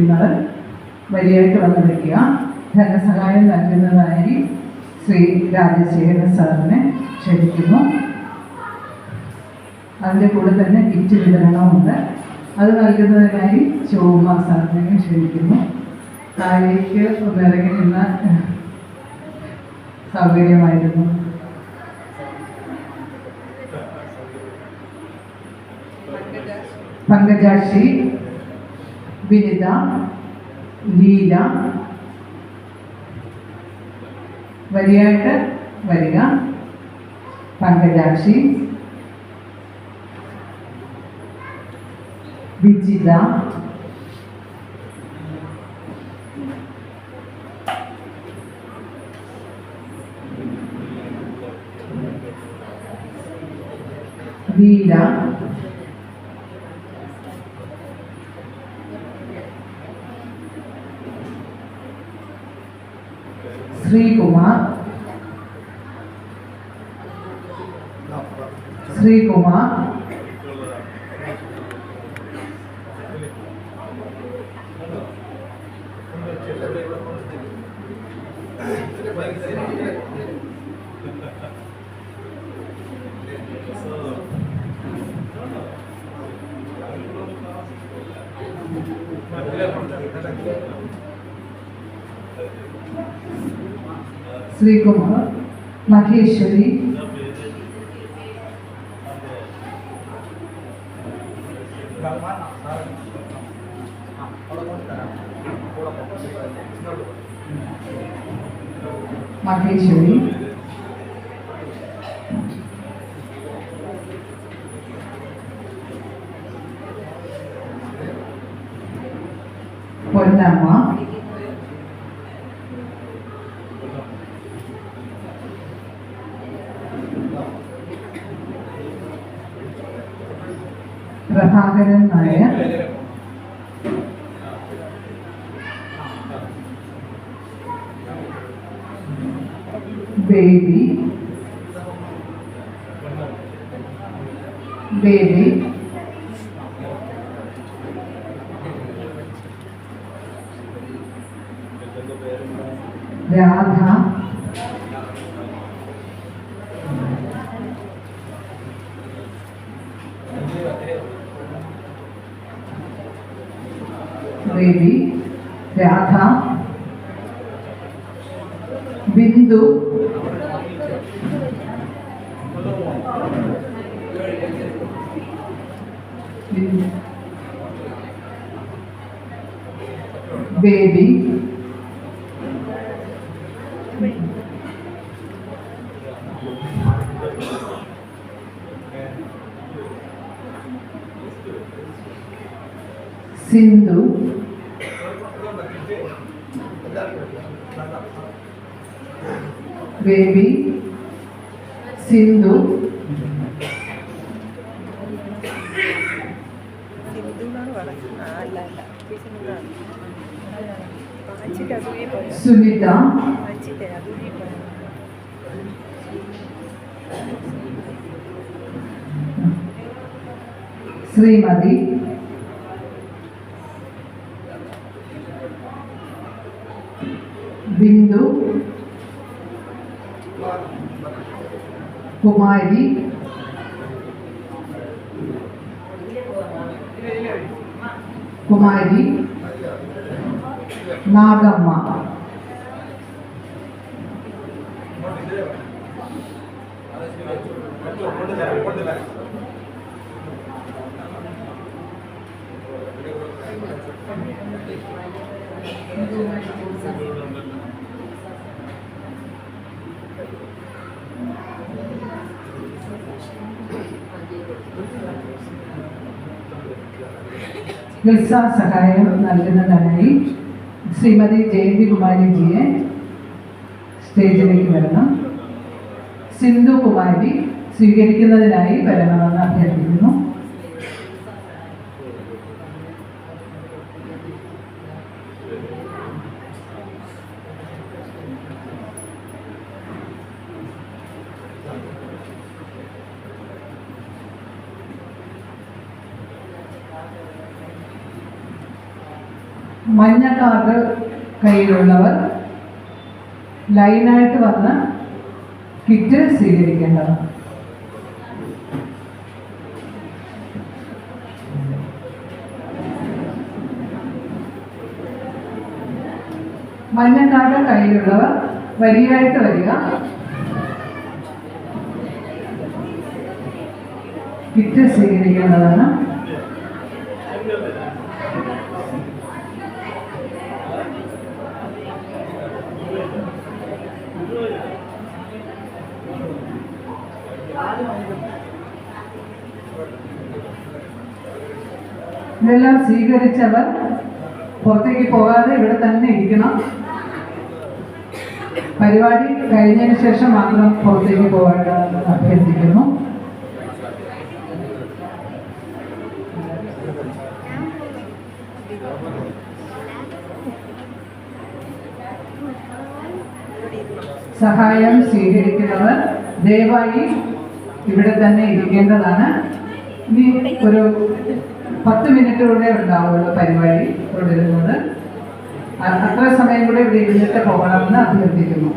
ക്ഷണിക്കുന്നവർ വരിയായിട്ട് വന്ന് നിൽക്കുക. ധനസഹായം നൽകുന്നതായി ശ്രീ രാജശേഖരൻ സാറിനെ ക്ഷണിക്കുന്നു. അതിൻ്റെ കൂടെ തന്നെ കിറ്റ് വിതരണമുണ്ട്. അത് നൽകുന്നതിനായി ശോഭ സാറിനെ ക്ഷണിക്കുന്നു. താഴേക്ക് ഒന്നിറങ്ങി നിന്ന സൗകര്യമായിരുന്നു. പങ്കജാക്ഷി, വിനിത, ലീല വരിയായിട്ട് വരിക. Pankajakshi, Vijitha, Veera, Sreekumar, Sreekumar, Maheswari, Maheswari, Ponnamma, Prabhakaran Nair, Baby, Radha, Baby, Radha, Bindu, Baby, Sindhu, Baby, Sindhu, Sunitha, Srimathi, Bindu, Kumari, Nagamma, ചികിത്സാ സഹായം നൽകുന്നതിനായി ശ്രീമതി ജയന്തി കുമാരിജിയെ സ്റ്റേജിലേക്ക് വരണം. സിന്ധു കുമാരി സ്വീകരിക്കുന്നതിനായി വരണമെന്ന് അഭ്യർത്ഥിക്കുന്നു. മഞ്ഞ കാർഡ് കയ്യിലുള്ളവർ ലൈനായിട്ട് വന്ന് കിറ്റ് സ്വീകരിക്കേണ്ടതാണ്. മഞ്ഞ കാർഡ് കയ്യിലുള്ളവർ വരിയായിട്ട് വരിക. കിറ്റ് സ്വീകരിക്കേണ്ടതാണ്. ഇതെല്ലാം സ്വീകരിച്ചവർ പുറത്തേക്ക് പോകാതെ ഇവിടെ തന്നെ ഇരിക്കണം. പരിപാടി കഴിഞ്ഞതിന് ശേഷം മാത്രം പുറത്തേക്ക് പോകേണ്ടതെന്ന് അഭ്യർത്ഥിക്കുന്നു. സഹായം സ്വീകരിക്കുന്നവർ ദയവായി ഇവിടെ തന്നെ ഇരിക്കേണ്ടതാണ്. ഇനി ഒരു 10 മിനിറ്റ് കൂടെ ഉണ്ടാവുള്ളൂ പരിപാടി തുടരുന്നത്. അത്ര സമയം കൂടെ ഇവിടെ ഇരുന്നിട്ട് പോകണമെന്ന് അഭ്യർത്ഥിക്കുന്നു.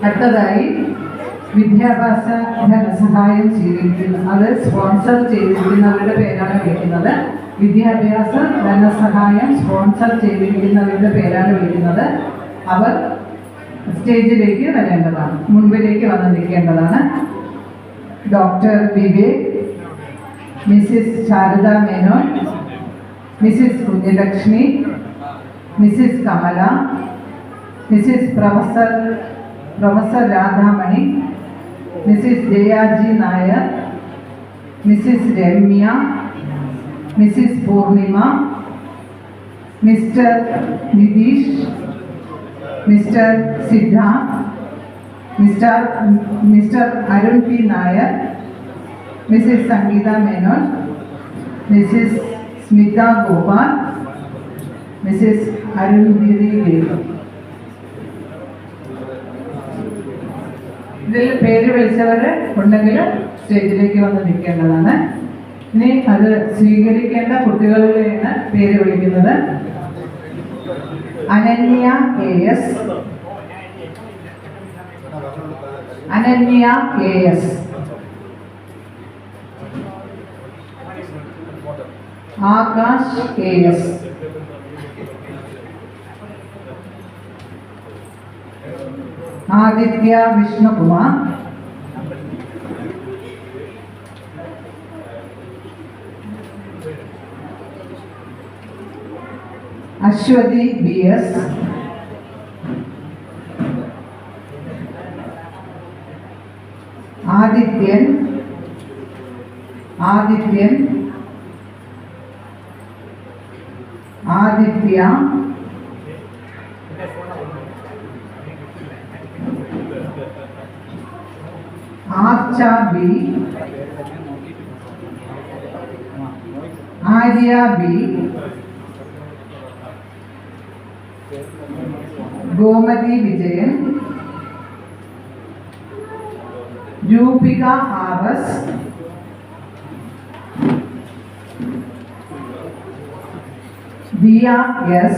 അടുത്തതായി വിദ്യാഭ്യാസ ധനസഹായം സ്വീകരിക്കുന്നു. അത് സ്പോൺസർ ചെയ്തിരിക്കുന്നവരുടെ പേരാണ് വിളിക്കുന്നത്. വിദ്യാഭ്യാസ ധനസഹായം സ്പോൺസർ ചെയ്തിരിക്കുന്നവരുടെ പേരാണ് വിളിക്കുന്നത്. അവർ സ്റ്റേജിലേക്ക് വരേണ്ടതാണ്, മുൻപിലേക്ക് വന്ന് നിൽക്കേണ്ടതാണ്. Doctor Vivek, Mrs Sharada Menon, Mrs Kunjalakshmi, Mrs Kamala, Mrs professor Radhamani, Mrs Jayaji Nair, Mrs Ramya, Mrs Poornima, Mr Nitish, Mr Siddharth, Mr Arun P Nair, Mrs Sangeetha Menon, Mrs Smitha Gopal, Mrs Arundhati Dev. ഇതിൽ പേര് വിളിച്ചവർ ഉണ്ടെങ്കിൽ സ്റ്റേജിലേക്ക് വന്ന് നിൽക്കേണ്ടതാണ്. ഇനി അത് സ്വീകരിക്കേണ്ട കുട്ടികളിലാണ് പേര് വിളിക്കുന്നത്. Ananya AS, Ananya AS, Akash AS, Aditya Vishnukumar, Aswathy BS, Adithyan, Aditya, Archa B, Arya B, Gomathi Vijayan, Roopika RS, Diya S,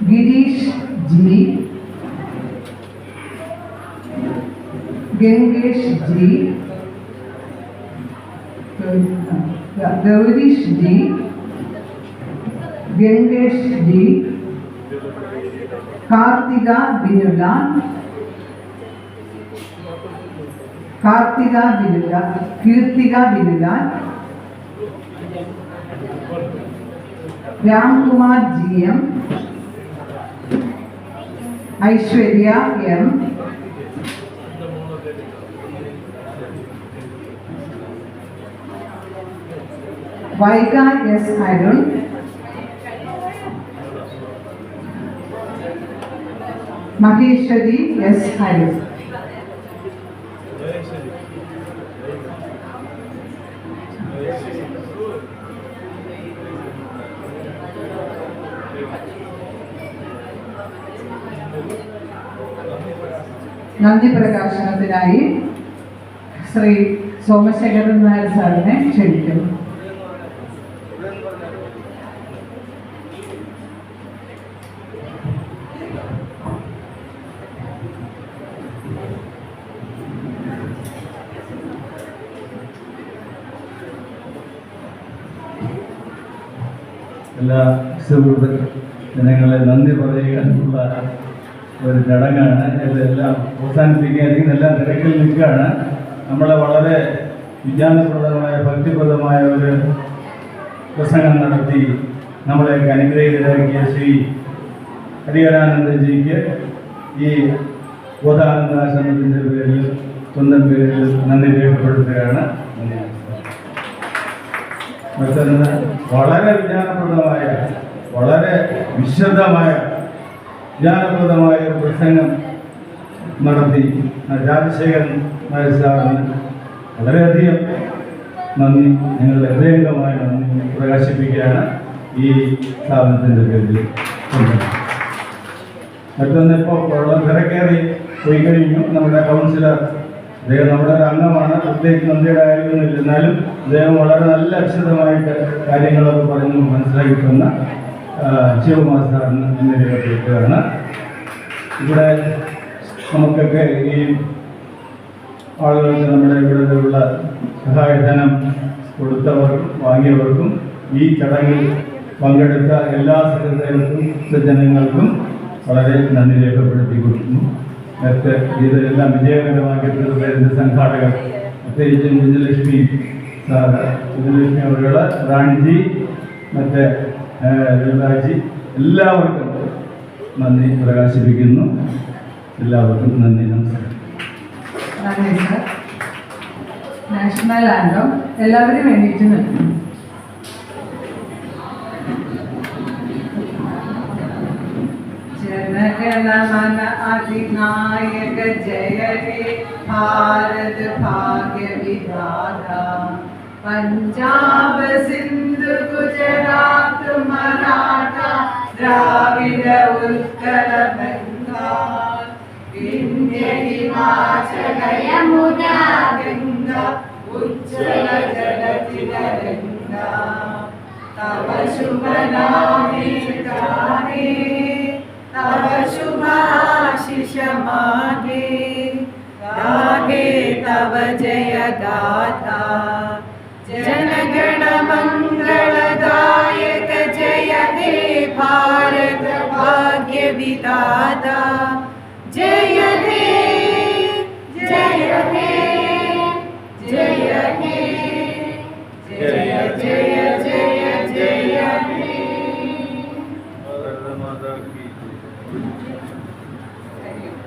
Girish G, Gangesh G, Gowrish G, Gangesh G, Karthika Binulal, Keerthika Binulal, Ramkumar GM, Aishwarya M, Vaiga S Arun, Maheswari S Arun. നന്ദി പ്രകാശനത്തിനായി ശ്രീ സോമശേഖരൻ നായർ സാറിനെ ക്ഷണിക്കുന്നു. എല്ലാ സുഹൃത്ത് ജനങ്ങളെ നന്ദി പറയാനുള്ള ഒരു ചടങ്ങാണ്. ഇതെല്ലാം അവസാനിപ്പിക്കാൻ എല്ലാം തിരക്കിൽ നിൽക്കുകയാണ്. നമ്മളെ വളരെ വിജ്ഞാനപ്രദമായ ഭക്തിപ്രദമായ ഒരു പ്രസംഗം നടത്തി നമ്മളെയൊക്കെ അനുഗ്രഹിതരാക്കിയ ശ്രീ ഹരിഹരാനന്ദജിക്ക് ഈ ബോധാനന്ദാശ്രമത്തിൻ്റെ പേരിൽ സ്വന്തം പേരിൽ നന്ദി രേഖപ്പെടുത്തുകയാണ്. മറ്റൊന്ന് വളരെ വിജ്ഞാനപ്രദമായ വളരെ വിശദമായ വിജ്ഞാനപ്രദമായ ഒരു പ്രസംഗം നടത്തി രാജശേഖരൻ നായർ സാറിന് വളരെയധികം നന്ദി, നിങ്ങളുടെ ഹൃദയംഗമായ നന്ദി പ്രകാശിപ്പിക്കുകയാണ് ഈ സ്ഥാപനത്തിൻ്റെ പേരിൽ. മറ്റൊന്ന് ഇപ്പോൾ വെള്ളം തിരക്കേറി പോയി കഴിഞ്ഞു. നമ്മുടെ കൗൺസിലർ അദ്ദേഹം നമ്മുടെ ഒരു അംഗമാണ്, പ്രത്യേകിച്ച് നന്ദിയുടെ കാര്യമൊന്നുമില്ല, എന്നാലും അദ്ദേഹം വളരെ നല്ല വിശദമായിട്ട് കാര്യങ്ങളൊക്കെ പറഞ്ഞ് മനസ്സിലാക്കി തന്ന ശിവകുമാർ സാറിന് നന്ദി രേഖപ്പെടുത്തുകയാണ്. ഇവിടെ നമുക്കൊക്കെ ഈ ആളുകൾക്ക് നമ്മുടെ ഇവിടെയുള്ള സഹായധനം കൊടുത്തവർക്കും വാങ്ങിയവർക്കും ഈ ചടങ്ങിൽ പങ്കെടുത്ത എല്ലാ സെക്രട്ടറികൾക്കും ജനങ്ങൾക്കും വളരെ നന്ദി രേഖപ്പെടുത്തിക്കൊടുക്കുന്നു. മറ്റ് ഇതെല്ലാം വിജയകരമാക്കിയിട്ടുള്ള സംഘാടകർ, പ്രത്യേകിച്ചും വിജയലക്ഷ്മി സാറ്, വിജയലക്ഷ്മി അവരുടെ റാണിജി, മറ്റ് ലളിതാജി, എല്ലാവർക്കും നന്ദി പ്രകാശിപ്പിക്കുന്നു. എല്ലാവർക്കും നന്ദി, നമസ്കാരം. നന്ദി സർ. നാഷണൽ ആന്തം എല്ലാവരും എണീറ്റ് നിൽക്കും. जनगणमन अधिनायक जय हे भारत भाग्य विधाता, पंजाब सिंध गुजरात मराठा द्राविड उत्कल बंगा, विंध्य हिमाचल यमुना गंगा उज्ज्वल जलधि तरंगा, तव शुभ नामे गाहे तव शुभ आशीष मागे, गाहे तव जय गाथा, जनगण मंगलदायक जय हे भारत भाग्य विधाता, जय हे जय हे जय हे जय जय